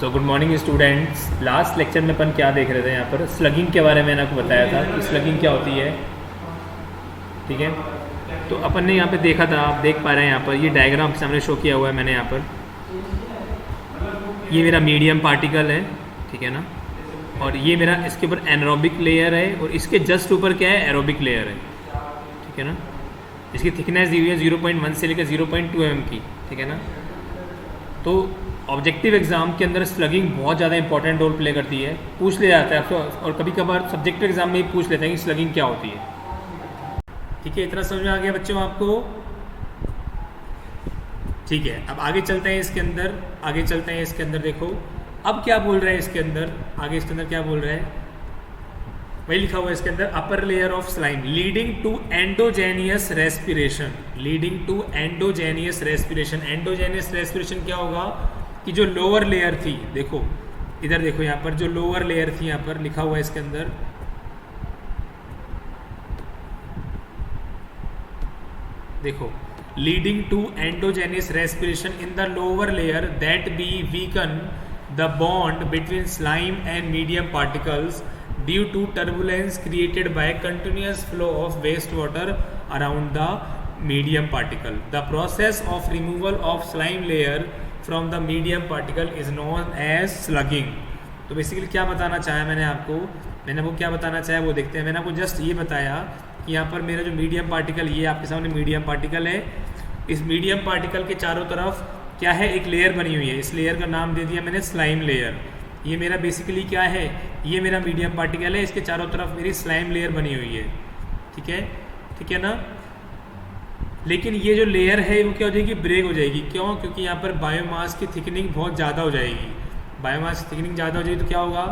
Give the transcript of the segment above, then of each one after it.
तो good morning students. Last lecture में अपन क्या देख रहे थे, यहाँ पर स्लगिंग के बारे में मैंने आपको बताया था कि स्लगिंग क्या होती है। ठीक है, तो अपन ने यहाँ पे देखा था, आप देख पा रहे हैं यहाँ पर ये डायग्राम के सामने शो किया हुआ है मैंने यहाँ पर। ये मेरा मीडियम पार्टिकल है, ठीक है ना, और ये मेरा इसके ऊपर एनारोबिक लेयर है और इसके जस्ट ऊपर क्या है, एरोबिक लेयर है। ठीक है ना, इसकी थिकनेस दी हुई है 0.1 से लेकर 0.2 mm की। ठीक है ना, तो ऑब्जेक्टिव एग्जाम के अंदर स्लगिंग बहुत ज़्यादा इंपॉर्टेंट रोल प्ले करती है, पूछ लिया जाता है आपसे, और कभी कभार सब्जेक्टिव एग्जाम में ही पूछ लेते हैं कि स्लगिंग क्या होती है। ठीक है, इतना समझ में आ गया बच्चों आपको? ठीक है, अब आगे चलते हैं इसके अंदर, आगे चलते हैं इसके अंदर। देखो अब क्या बोल रहे हैं इसके अंदर, आगे इसके अंदर क्या बोल रहे हैं, वही लिखा हुआ है इसके अंदर। Upper layer of slime leading to endogenous respiration, leading to endogenous respiration. Endogenous respiration क्या होगा कि जो लोअर लेयर थी, देखो इधर देखो यहाँ पर जो लोअर लेयर थी, यहाँ पर लिखा हुआ है इसके अंदर, देखो leading to endogenous respiration in the lower layer that be weaken the bond between slime and medium particles due to turbulence created by continuous flow of wastewater around the medium particle. The process of removal of slime layer from the medium particle is known as slugging. तो basically क्या बताना चाहा मैंने आपको, क्या बताना चाहा वो देखते हैं। मैंने आपको जस्ट ये बताया कि यहाँ पर मेरा जो मीडियम पार्टिकल, ये आपके सामने मीडियम पार्टिकल है। इस मीडियम पार्टिकल के चारों तरफ क्या है, एक लेयर बनी हुई है। इस लेयर का नाम दे दिया मैंने स्लाइम लेयर। ये मेरा बेसिकली क्या है, ये मेरा मीडियम पार्टिकल है, इसके चारों तरफ मेरी स्लाइम लेयर बनी हुई है। ठीक है, ठीक है ना। लेकिन ये जो लेयर है वो क्या हो जाएगी, ब्रेक हो जाएगी। क्यों? क्योंकि यहाँ पर बायोमास की थिकनिंग बहुत ज़्यादा हो जाएगी। बायोमास की थिकनिंग ज़्यादा हो जाएगी तो क्या होगा,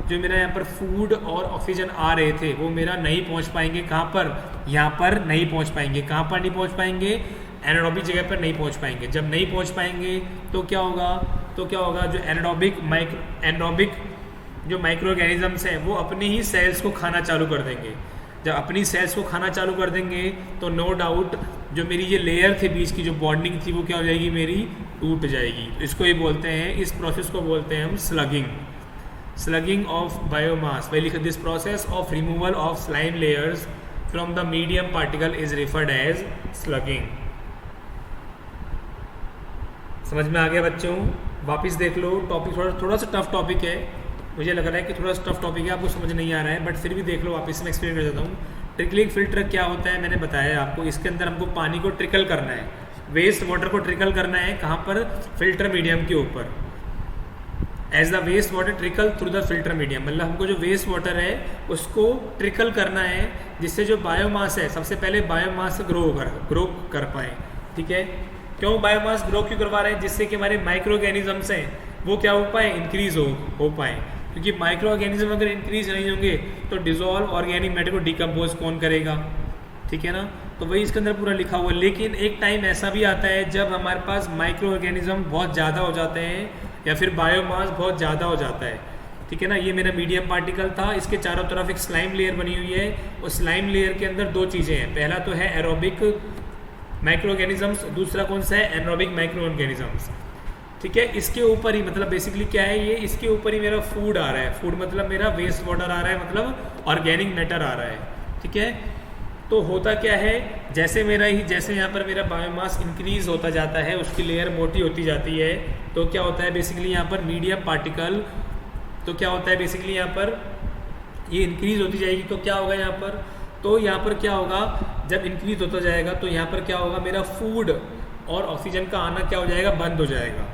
जो मेरा यहाँ पर फूड और ऑक्सीजन आ रहे थे वो मेरा नहीं पहुँच पाएंगे। कहाँ पर? यहाँ पर नहीं पहुँच पाएंगे। कहाँ पर नहीं पहुँच पाएंगे? एनारोबिक जगह पर नहीं पहुँच पाएंगे। जब नहीं पहुँच पाएंगे तो क्या होगा, जो एनारोबिक जो माइक्रो ऑर्गेनिजम्स हैं वो अपने ही सेल्स को खाना चालू कर देंगे। जब अपनी सेल्स को खाना चालू कर देंगे तो नो डाउट जो मेरी ये लेयर थी बीच की, जो बॉन्डिंग थी, वो क्या हो जाएगी, मेरी टूट जाएगी। इसको ये बोलते हैं, इस प्रोसेस को बोलते हैं हम स्लगिंग, स्लगिंग ऑफ बायोमास। वही लिखा, this process of removal of slime layers from the medium particle is referred as sloughing. समझ में आ गया बच्चों? वापस देख लो, टॉपिक थोड़ा सा टफ टॉपिक है, मुझे लग रहा है कि थोड़ा सा टफ टॉपिक है, आपको समझ नहीं आ रहा है, बट फिर भी देख लो, वापस मैं एक्सप्लेन कर देता हूँ। ट्रिकलिंग फिल्टर क्या होता है मैंने बताया आपको। इसके अंदर हमको पानी को ट्रिकल करना है, वेस्ट वाटर को ट्रिकल करना है। कहाँ पर? फिल्टर मीडियम के ऊपर। As the waste water trickle through the filter medium, मतलब हमको जो वेस्ट वाटर है उसको ट्रिकल करना है, जिससे जो बायोमास है, सबसे पहले बायोमास ग्रो कर पाए। ठीक है, क्यों बायोमास ग्रो क्यों करवा रहे हैं? जिससे कि हमारे माइक्रो ऑर्गेनिजम्स हैं वो क्या हो पाए, इंक्रीज हो पाए। क्योंकि माइक्रो ऑर्गेनिज्म अगर इंक्रीज नहीं होंगे तो डिजोल्व ऑर्गेनिक मैटर को डिकम्पोज कौन करेगा? ठीक है ना, तो वही इसके अंदर पूरा लिखा हुआ है। लेकिन एक टाइम ऐसा भी आता है जब हमारे पास माइक्रो ऑर्गेनिज्म बहुत ज़्यादा हो जाते हैं या फिर बायोमास बहुत ज़्यादा हो जाता है। ठीक है ना, ये मेरा मीडियम पार्टिकल था, इसके चारों तरफ एक स्लाइम लेयर बनी हुई है। उस स्लाइम लेयर के अंदर दो चीज़ें हैं, पहला तो है एरोबिक माइक्रो ऑर्गेनिजम्स, दूसरा कौन सा है, एनारोबिक माइक्रो ऑर्गेनिजम्स। ठीक है, इसके ऊपर ही, मतलब बेसिकली क्या है ये, इसके ऊपर ही मेरा फूड आ रहा है। फूड मतलब मेरा वेस्ट वाटर आ रहा है, मतलब ऑर्गेनिक मैटर आ रहा है। ठीक है, तो होता क्या है, जैसे यहाँ पर मेरा बायोमास इंक्रीज होता जाता है, उसकी लेयर मोटी होती जाती है, तो क्या होता है बेसिकली यहाँ पर मीडियम पार्टिकल, तो क्या होता है बेसिकली यहाँ पर ये इंक्रीज होती जाएगी। तो क्या होगा यहाँ पर, तो यहाँ पर क्या होगा, जब इंक्रीज होता जाएगा तो यहाँ पर क्या होगा, मेरा फूड और ऑक्सीजन का आना क्या हो जाएगा, बंद हो जाएगा।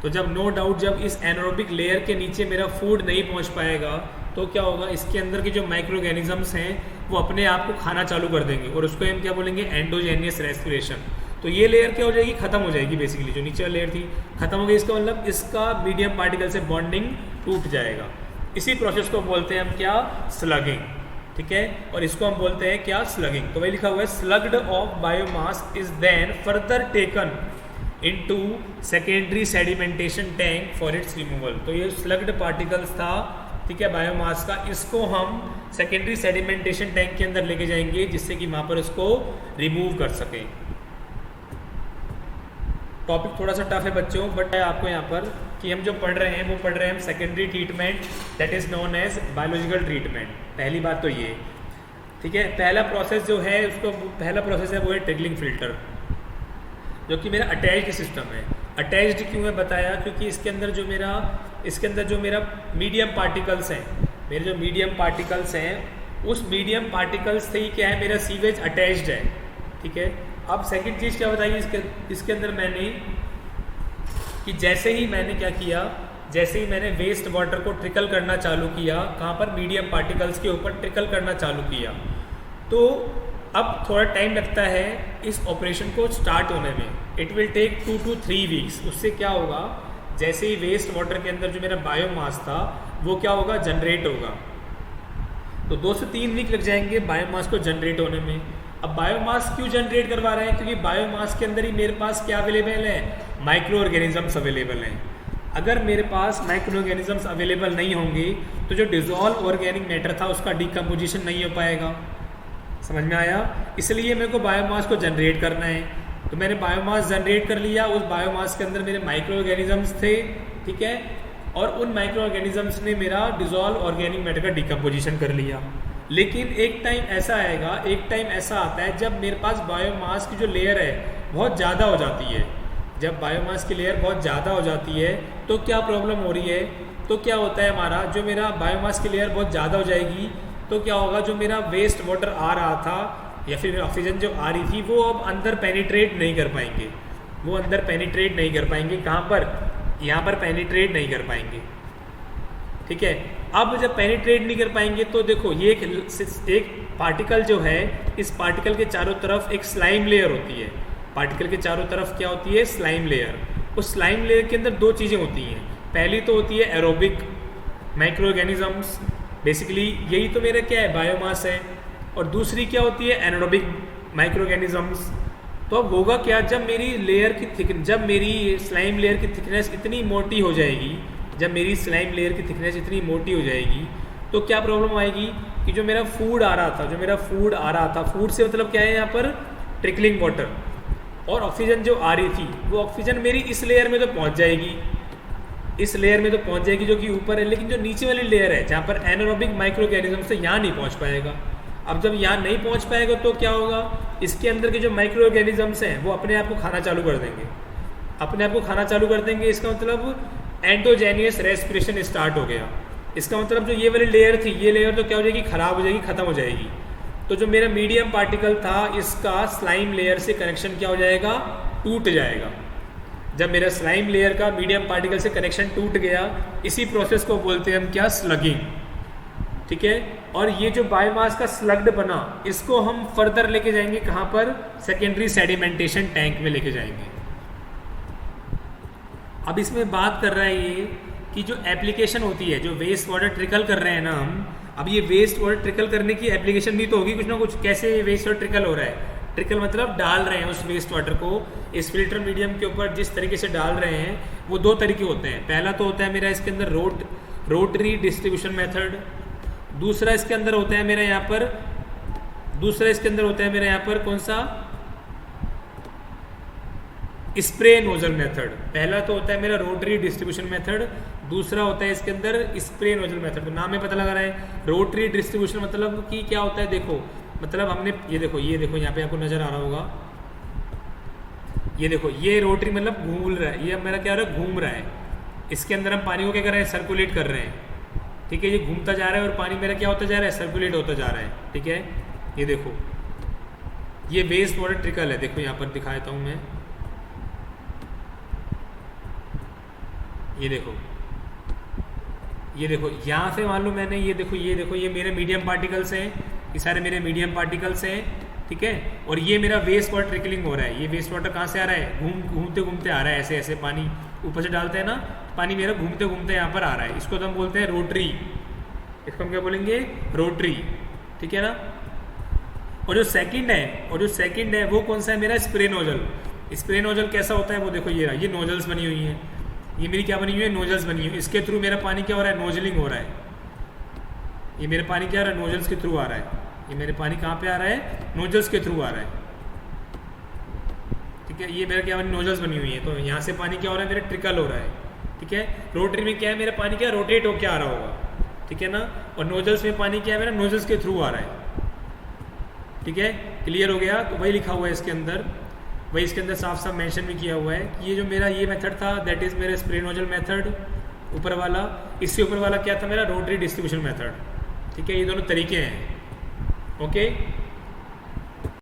तो जब नो डाउट जब इस एनारोबिक लेयर के नीचे मेरा फूड नहीं पहुँच पाएगा तो क्या होगा, इसके अंदर के जो माइक्रो ऑर्गेनिजम्स हैं वो अपने आप को खाना चालू कर देंगे, और उसको हम क्या बोलेंगे, एंडोजेनियस रेस्पिरेशन। तो ये लेयर क्या हो जाएगी, खत्म हो जाएगी। बेसिकली जो नीचे लेयर थी खत्म हो गई, इसका मतलब इसका मीडियम पार्टिकल से बॉन्डिंग टूट जाएगा। इसी प्रोसेस को बोलते हैं हम क्या, स्लगिंग। ठीक है, और इसको हम बोलते हैं क्या, स्लगिंग। तो वही लिखा हुआ है, sludge of biomass is then further taken into secondary sedimentation tank for its removal. तो ये स्लग्ड पार्टिकल्स था, ठीक है, बायोमास का, इसको हम सेकेंडरी सेडिमेंटेशन टैंक के अंदर लेके जाएंगे जिससे कि वहाँ पर इसको रिमूव कर सकें। टॉपिक थोड़ा सा टफ है बच्चों, बट आपको यहाँ पर कि हम जो पढ़ रहे हैं वो पढ़ रहे हैं हम secondary treatment that is known as biological treatment. पहली बात तो ये, ठीक है। पहला प्रोसेस जो है उसको, पहला प्रोसेस है वो है ट्रिकलिंग फिल्टर, जो कि मेरा अटैच्ड सिस्टम है। अटैच्ड क्यों है बताया, क्योंकि इसके अंदर जो मेरा मीडियम पार्टिकल्स हैं, मेरे जो मीडियम पार्टिकल्स हैं उस मीडियम पार्टिकल्स से ही क्या है, मेरा सीवेज अटैच्ड है, ठीक है। अब सेकंड चीज़ क्या बताइए इसके अंदर मैंने कि जैसे ही मैंने वेस्ट वाटर को ट्रिकल करना चालू किया, कहाँ पर, मीडियम पार्टिकल्स के ऊपर ट्रिकल करना चालू किया, तो अब थोड़ा टाइम लगता है इस ऑपरेशन को स्टार्ट होने में। It will take 2 to 3 weeks. उससे क्या होगा, जैसे ही वेस्ट वाटर के अंदर जो मेरा बायोमास था वो क्या होगा, जनरेट होगा। तो 2 से 3 वीक लग जाएंगे बायोमास को जनरेट होने में। अब बायोमास क्यों जनरेट करवा रहे हैं, क्योंकि बायोमास के अंदर ही मेरे पास क्या अवेलेबल है, माइक्रो ऑर्गेनिजम्स अवेलेबल हैं। अगर मेरे पास माइक्रो ऑर्गेनिजम्स अवेलेबल नहीं होंगे तो जो डिजॉल्व ऑर्गेनिक मैटर था उसका डिकम्पोजिशन नहीं हो पाएगा। समझ में आया? इसलिए मेरे को बायोमास को जनरेट करना है। तो मैंने बायोमास जनरेट कर लिया, उस बायोमास के अंदर मेरे माइक्रो ऑर्गेनिजम्स थे, ठीक है, और उन माइक्रो ऑर्गेनिजम्स ने मेरा डिजॉल्व ऑर्गेनिक मैटर का डिकम्पोजिशन कर लिया। लेकिन एक टाइम ऐसा आता है जब मेरे पास बायोमास की जो लेयर है बहुत ज़्यादा हो जाती है। जब बायोमास की लेयर बहुत ज़्यादा हो जाती है तो क्या प्रॉब्लम हो रही है, तो क्या होता है हमारा, जो मेरा बायोमास की लेयर बहुत ज़्यादा हो जाएगी तो क्या होगा, जो मेरा वेस्ट वाटर आ रहा था या फिर ऑक्सीजन जो आ रही थी वो अब अंदर पेनिट्रेट नहीं कर पाएंगे। कहाँ पर, यहाँ पर पेनिट्रेट नहीं कर पाएंगे, ठीक है। अब जब पेनिट्रेट नहीं कर पाएंगे तो देखो ये एक पार्टिकल जो है, इस पार्टिकल के चारों तरफ एक स्लाइम लेयर होती है। पार्टिकल के चारों तरफ क्या होती है, स्लाइम लेयर। उस स्लाइम लेयर के अंदर 2 चीज़ें होती हैं। पहली तो होती है एरोबिक माइक्रो ऑर्गेनिजम्स, बेसिकली यही तो मेरा क्या है, बायोमास है। और दूसरी क्या होती है, एनारोबिक माइक्रो ऑर्गेनिजम्स। तो अब होगा क्या, जब मेरी स्लाइम लेयर की थिकनेस इतनी मोटी हो जाएगी, तो क्या प्रॉब्लम आएगी कि जो मेरा फूड आ रहा था, फूड से मतलब क्या है यहाँ पर, ट्रिकलिंग वाटर, और ऑक्सीजन जो आ रही थी वो ऑक्सीजन मेरी इस लेयर में तो पहुँच जाएगी, जो कि ऊपर है। लेकिन जो नीचे वाली लेयर है जहाँ पर एनारोबिक माइक्रो ऑर्गेनिज्म से, यहाँ नहीं पहुँच पाएगा। अब जब यहाँ नहीं पहुँच पाएगा तो क्या होगा, इसके अंदर के जो माइक्रो ऑर्गेनिजम्स हैं वो अपने आप को खाना चालू कर देंगे। इसका मतलब एंडोजेनियस रेस्पिरेशन स्टार्ट हो गया। इसका मतलब जो ये वाली लेयर थी, ये लेयर तो क्या हो जाएगी, खराब हो जाएगी, खत्म हो जाएगी। तो जो मेरा मीडियम पार्टिकल था इसका स्लाइम लेयर से कनेक्शन क्या हो जाएगा, टूट जाएगा। जब मेरा स्लाइम लेयर का मीडियम पार्टिकल से कनेक्शन टूट गया, इसी प्रोसेस को बोलते हैं हम क्या, स्लगिंग, ठीक है। और ये जो बायोमास का स्लग्ड बना, इसको हम फर्दर लेके जाएंगे कहाँ पर, सेकेंडरी सेडिमेंटेशन टैंक में लेके जाएंगे। अब इसमें बात कर रहा है ये कि जो एप्लीकेशन होती है, जो वेस्ट वाटर ट्रिकल कर रहे हैं ना हम, अब ये वेस्ट वाटर ट्रिकल करने की एप्लीकेशन भी तो होगी कुछ ना कुछ। कैसे वेस्ट वाटर ट्रिकल हो रहा है, ट्रिकल मतलब डाल रहे हैं उस वेस्ट वाटर को इस फिल्टर मीडियम के ऊपर। जिस तरीके से डाल रहे हैं वो 2 तरीके होते हैं। पहला तो होता है मेरा इसके अंदर रोटरी डिस्ट्रीब्यूशन मेथड। दूसरा इसके अंदर होता है मेरा यहाँ पर कौन सा, स्प्रे नोजल मेथड। पहला तो होता है मेरा रोटरी डिस्ट्रीब्यूशन मेथड, दूसरा होता है इसके अंदर स्प्रे नोजल मेथड। तो नाम में पता लगा रहा है, रोटरी डिस्ट्रीब्यूशन मतलब कि क्या होता है, देखो मतलब हमने ये देखो यहाँ पे आपको नजर आ रहा होगा, ये देखो, ये रोटरी मतलब घूम रहा है, ये मेरा क्या हो रहा है, घूम रहा है। इसके अंदर हम पानी को क्या कर रहे हैं, सर्कुलेट कर रहे हैं, ठीक है। ये घूमता जा रहा है और पानी मेरा क्या होता जा रहा है, सर्कुलेट होता जा रहा है, ठीक है। ये देखो, ये वेस्ट वाटर ट्रिकल है। देखो यहाँ पर दिखा देता हूँ मैं, ये देखो यहाँ से मान लो मैंने ये देखो ये मेरे मीडियम पार्टिकल्स हैं, ये सारे मेरे मीडियम पार्टिकल्स हैं, ठीक है। और ये मेरा वेस्ट वाटर ट्रिकलिंग हो रहा है। ये वेस्ट वाटर कहाँ से आ रहा है, घूमते आ रहा है, ऐसे पानी ऊपर से डालते हैं ना, पानी मेरा घूमते यहाँ पर आ रहा है। इसको तो हम बोलते हैं रोटरी, इसको हम क्या बोलेंगे, रोटरी, ठीक है ना। और जो सेकंड है वो कौन सा है, मेरा स्प्रे नोजल। स्प्रे नोजल कैसा होता है वो देखो, ये नोजल्स बनी हुई हैं, ये मेरी क्या बनी हुई है, नोजल्स बनी हुई है। इसके थ्रू मेरा पानी क्या हो रहा है, नोजलिंग हो रहा है। ये मेरा पानी क्या आ रहा है, नोजल्स के थ्रू आ रहा है। ये मेरे पानी कहाँ पे आ रहा है, नोजल्स के थ्रू आ रहा है, ठीक है, ये मेरा क्या बनी नोजल्स बनी हुई है, तो यहाँ से पानी क्या हो रहा है मेरा ट्रिकल हो रहा है, ठीक है। रोटरी में क्या है मेरा पानी क्या रोटेट होकर आ रहा होगा, ठीक है ना। और नोजल्स में पानी क्या है मेरा नोजल्स के थ्रू आ रहा है, ठीक है। क्लियर हो गया। तो वही लिखा हुआ है इसके अंदर, वही इसके अंदर साफ साफ मेंशन भी किया हुआ है कि ये जो मेरा ये मेथड था दैट इज़ मेरा स्प्रे नोजल मेथड ऊपर वाला, इससे ऊपर वाला क्या था मेरा रोटरी डिस्ट्रीब्यूशन मेथड, ठीक है। ये दोनों तरीके हैं, ओके।